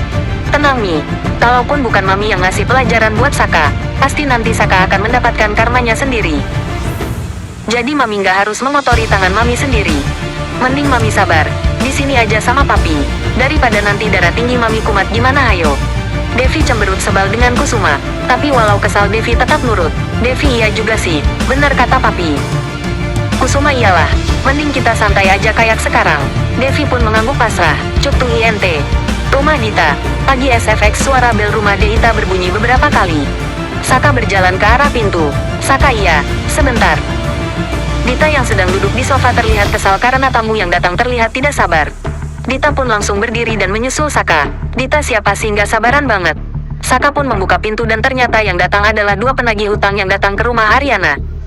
Speaker 3: Tenang Mi. Kalaupun bukan Mami yang ngasih pelajaran buat Saka, pasti nanti Saka akan mendapatkan karmanya sendiri. Jadi Mami nggak harus mengotori tangan Mami sendiri. Mending Mami sabar. Di sini aja sama Papi. Daripada nanti darah tinggi Mami kumat, gimana hayo? Devi cemberut sebal dengan Kusuma. Tapi walau kesal Devi tetap nurut. Devi, iya juga sih. Benar kata Papi. Kusuma iyalah. Mending kita santai aja kayak sekarang. Devi pun mengangguk pasrah. Cuktung INT. Rumah Dita. Pagi SFX suara bel rumah Deita berbunyi beberapa kali. Saka berjalan ke arah pintu. Saka iya, sebentar. Dita yang sedang duduk di sofa terlihat kesal karena tamu yang datang terlihat tidak sabar. Dita pun langsung berdiri dan menyusul Saka. Dita siapa sih nggak sabaran banget. Saka pun membuka pintu dan ternyata yang datang adalah dua penagih hutang yang datang ke rumah Ariana.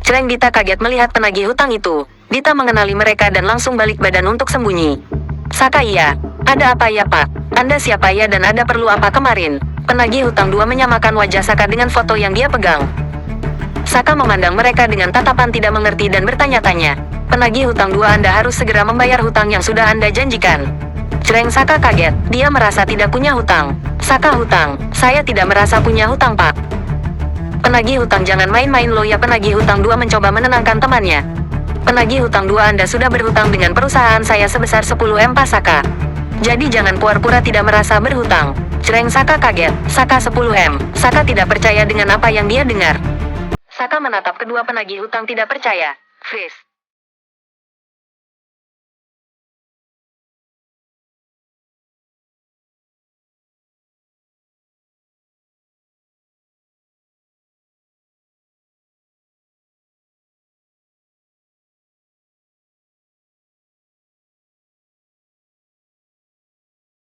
Speaker 3: Celeng, Dita kaget melihat penagih hutang itu. Dita mengenali mereka dan langsung balik badan untuk sembunyi. Saka iya, ada apa ya Pak? Anda siapa ya dan ada perlu apa kemarin? Penagih hutang dua menyamakan wajah Saka dengan foto yang dia pegang. Saka memandang mereka dengan tatapan tidak mengerti dan bertanya-tanya. Penagih hutang dua, Anda harus segera membayar hutang yang sudah Anda janjikan. Celeng, Saka kaget, dia merasa tidak punya hutang. Saka hutang, saya tidak merasa punya hutang Pak. Penagih hutang jangan main-main lo ya. Penagih hutang dua mencoba menenangkan temannya. Penagih hutang dua, Anda sudah berhutang dengan perusahaan saya sebesar 10M Pak Saka. Jadi jangan pura-pura tidak merasa berhutang. Celeng, Saka kaget, Saka 10M. Saka tidak percaya dengan apa yang dia dengar. Saka menatap kedua penagih hutang tidak percaya. Freeze.